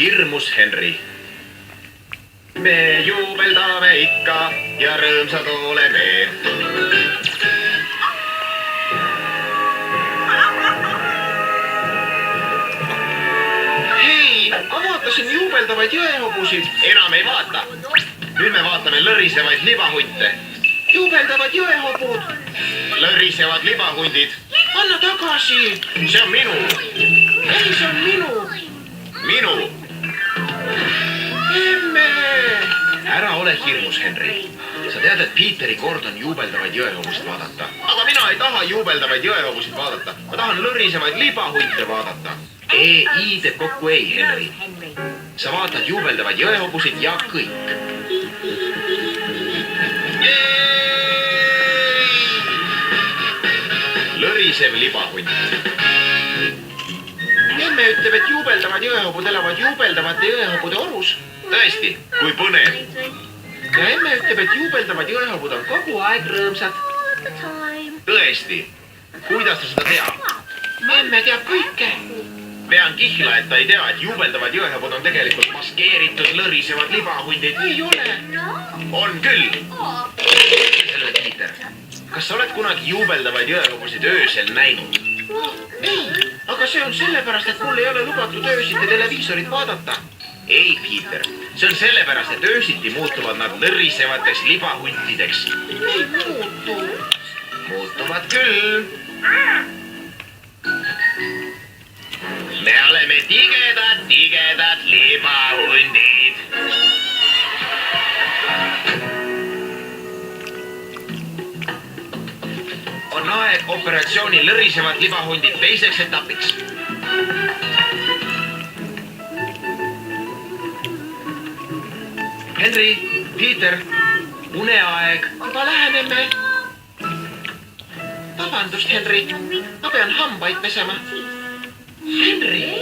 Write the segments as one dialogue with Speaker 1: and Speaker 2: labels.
Speaker 1: Hirmus Henry. Me juubeldame ikka ja rõõmsad oleme. Hei, ma vaatasin juubeldavaid jõehobusid. Enam ei vaata. Nüüd me vaatame lõrisevaid libahunte. Juubeldavad jõehobud. Lõrisevad libahundid. Anna tagasi. See on minu. Ei, see on minu. Minu. Emme! Ära ole hirmus, Henry. Sa tead, et Peeteri kord on juubeldavaid jõehobusid vaadata. Aga mina ei taha juubeldavaid jõehobusid vaadata. Ma tahan lõrisevaid libahunte vaadata. E-I teeb kokku ei, Henry. Sa vaatad juubeldavaid jõehobusid ja kõik. Lõrisev libahunt. Emme ütleb, et juubeldavad jõehobud elavad juubeldavate jõehobude orus. Tõesti, kui põnev. Ja emme ütleb, et juubeldavad jõehobud on kogu aeg rõõmsad. Tõesti, kuidas ta seda teab? Emme teab kõike. Pean kihla, et ta ei tea, et juubeldavad jõehobud on tegelikult maskeeritud lõrisevad libahundid. Ei ole. On küll. Selle Peter, kas sa oled kunagi juubeldavaid jõehobusid öösel näinud? Ei, aga see on sellepärast, et mul ei ole lubatud öösiti televiisorit vaadata. Ei, Peter, see on sellepärast, et öösiti muutuvad nad lõrisevateks libahuntideks. Ei muutu. Muutuvad küll. Me oleme tigedad libahundid. On aeg operatsiooni lõrisevad libahundid teiseks etapiks. Henry, Peter, uneaeg. Juba läheneme. Vabandust, Henry. Ma pean hambaid pesema. Henry,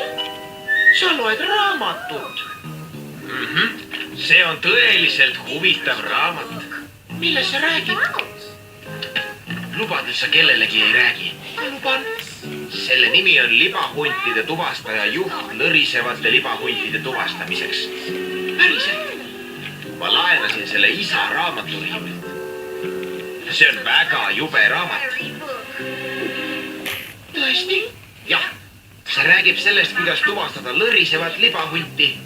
Speaker 1: sa loed raamatut. See on tõeliselt huvitav raamat. Milles sa räägid? Lubad, et sa kellelegi ei räägi. Ma luban. Selle nimi on libahuntide tuvastaja juht lõrisevate libahuntide tuvastamiseks. Päriselt. Ma laenasin selle isa raamaturiiulilt. See on väga jube raamat. Tõesti? Jah. See räägib sellest, kuidas tuvastada lõrisevat libahunti.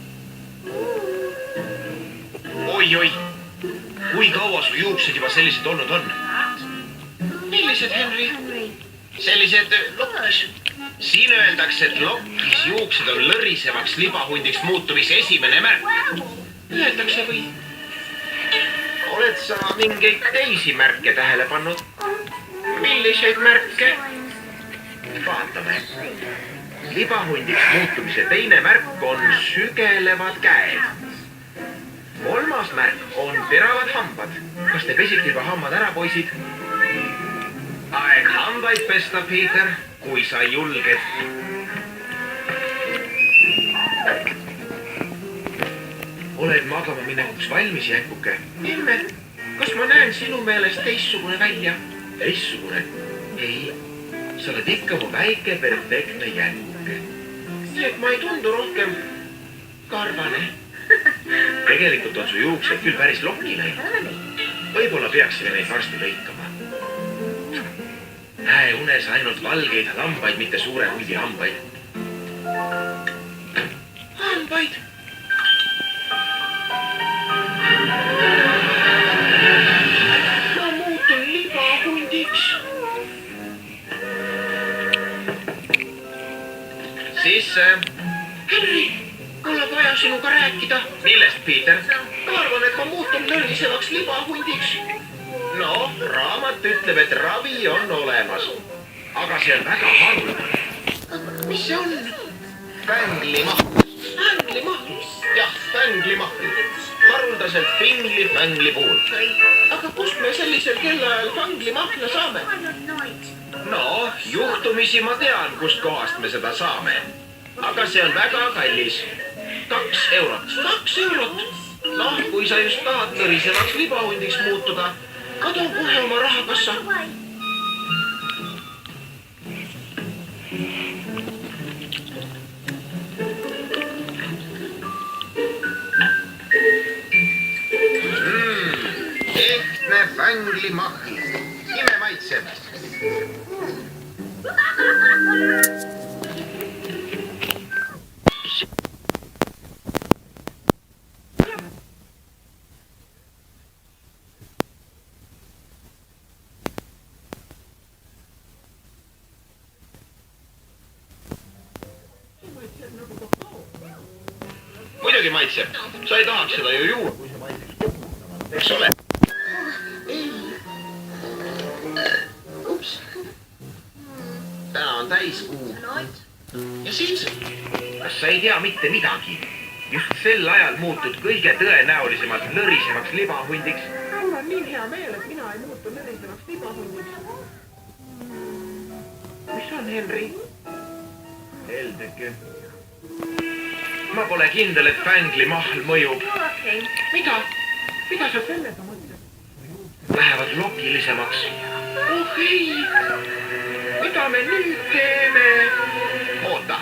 Speaker 1: Oi. Kui kaua su juuksed juba sellised olnud on? Millised, Henry? Sellised lokkis. Siin öeldakse, et lokkis juuksed on lõrisevaks libahundiks muutumise esimene märk. Öeldakse või? Oled sa mingeid teisi märke tähele pannud? Milliseid märke? Vaatame. Libahundiks muutumise teine märk on sügelevad käed. Kolmas märk on teravad hambad. Kas te pesite juba hambad ära, poisid? Aeg hambaid pesta, Peter, kui sa julged. Oled magama minekuks valmis, jänkuke? Emme, kas ma näen sinu meelest teistsugune välja? Teistsugune? Ei, sa oled ikka mu väike perfektne jänkuke. Nii et ma ei tundu rohkem karvane. Tegelikult on su juuksed küll päris lokki läinud. Võib-olla peaksime neid varsti lõikama. Näe unes ainult valgeid lambaid, mitte suure hundi hambaid. Hambaid? Ma muutun libahundiks. Sisse. Henry, mul on vaja sinuga rääkida. Millest, Peter? Ma arvan, et ma muutun lõrisevaks libahundiks. No, raamat ütleb, et ravi on olemas. Aga see on väga halb. Mis see on? Vänglimahtus. Fängli-mahl. Jah, Fängli-mahl. Haruldaselt Fingli-Fängli puhul. Aga kust me sellisel kellaajal Fängli-mahla saame? No, juhtumisi ma tean, kust kohast me seda saame. Aga see on väga kallis. 2 eurot. 2 eurot? Noh, kui sa just tahad nõrisevaks libahundiks muutuda, kadun kohe oma rahakassa. Ehtne Fängli-mahl. Ime maitseb. Muidugi maitseb. Sa ei tahaks seda ju juua, kui see maitseks kokku. Eks ole? Ups. Täna on täiskuu. Ja siis? Kas sa ei tea mitte midagi? Just sel ajal muutud kõige tõenäolisemalt lõrisemaks libahundiks. Mul on nii hea meel, et mina ei muutu lõrisemaks libahundiks. Mis on, Henri? Heldeke. Ma pole kindel, et Fängli-mahl mõjub. Mida? Mida sa sellega mõtled? Lähevad lokilisemaks. Oh ei! Mida me nüüd teeme? Oota.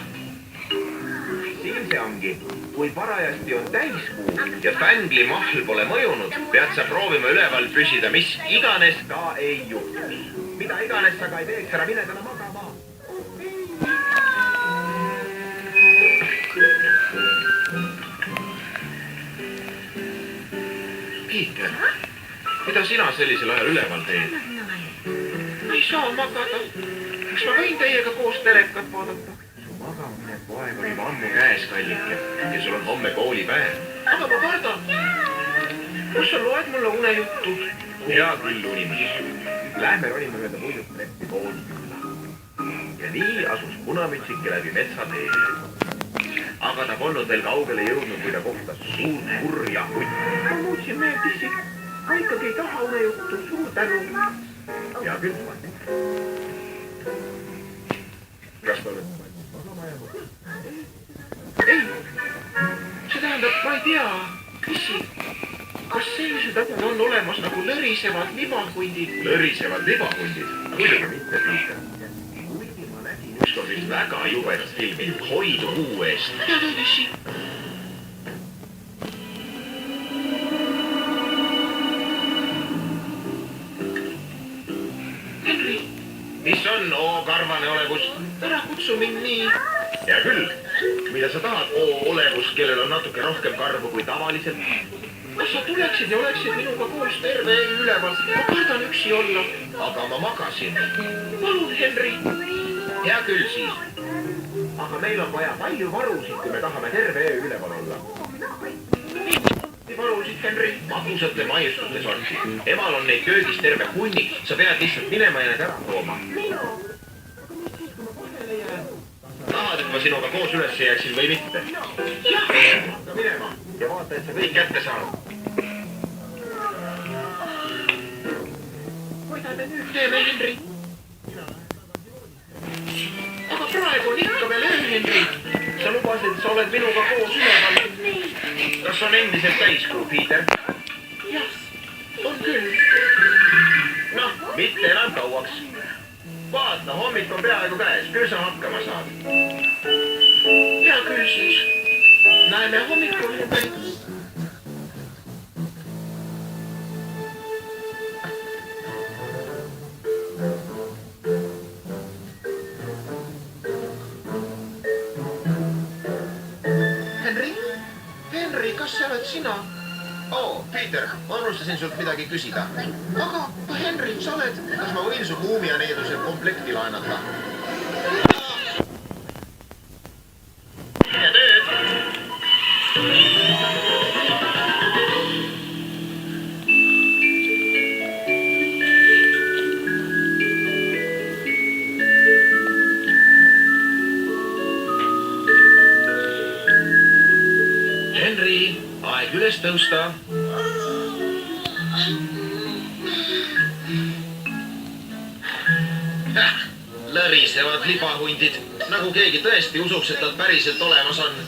Speaker 1: Siin see ongi. Kui parajasti on täiskuu ja Fängli-mahl pole mõjunud, pead sa proovima üleval püsida, mis iganes ka ei juhtu. Mida iganes sa ka ei teeks, ära mine täna magama. Peter, mida sina sellisel ajal üleval teed? Ma ei saa magada. Kas ma võin teiega koos telekat vaadata? Su magamine poeg oli ammu käes, kallike, ja sul on homme koolipäev. Aga ma kardan. Kus sa loed mulle unejuttu? Hea küll, unimus. Lähme ronime mööda muidut treppi kooli külla. Ja nii asus punamütsike läbi metsateele. Aga ta polnud veel kaugele jõudnud, kui ta kohtas suurt kurja hunt. Ma muutsin meeldisi. Ma ikkagi ei taha unejuttu. Suur tänu. Ja küll. Kas ta oled magama jäänud? Ei. See tähendab, ma ei tea. Küsi. Kas sellised asjad on olemas nagu lõrisevad libahundid? Lõrisevad libahundid? Muidugi mitte, Peter. Ükskord üks väga jubedast filmi Hoidu muu eest. Ja tõdisi. Henri. Mis on, karvane olevus? Ära kutsu mind nii. Ja küll. Mida sa tahad, olevus, kellel on natuke rohkem karvu kui tavaliselt? Kas sa tuleksid ja oleksid minuga koos terve öö üleval? Ma kardan üksi olla. Aga ma magasin. Palun, Henri. Hea küll siis. Aga meil on vaja palju varusid, kui me tahame terve öö üleval olla. Varusid, Henri. Magusate maiustute sorti. Emal on neid köögis terve hunnik. Sa pead lihtsalt minema ja need ära tooma. Tahad, et ma sinuga koos üles jääksin või mitte? Jah. Hakka minema ja vaata, et sa kõik kätte saad. Mida me nüüd teeme, Henri? Aga praegu on ikka veel öö, Henri. Sa lubasid, et sa oled minuga koos üleval. Kas on endiselt täiskuu, Peter? Jah, on küll. Noh, mitte enam kauaks. Vaata, hommik on peaaegu käes. Küll sa hakkama saad. Hea küll siis. Näeme hommikul, Henri. Henri, kas see oled sina? Peter, ma unustasin sult midagi küsida. Aga, Henri, sa oled... Kas ma võin su muumianeeduse komplekti laenata? Ja nüüd! nii, aeg üles tõusta. Lõrisevad libahundid, nagu keegi tõesti usuks, et nad päriselt olemas on.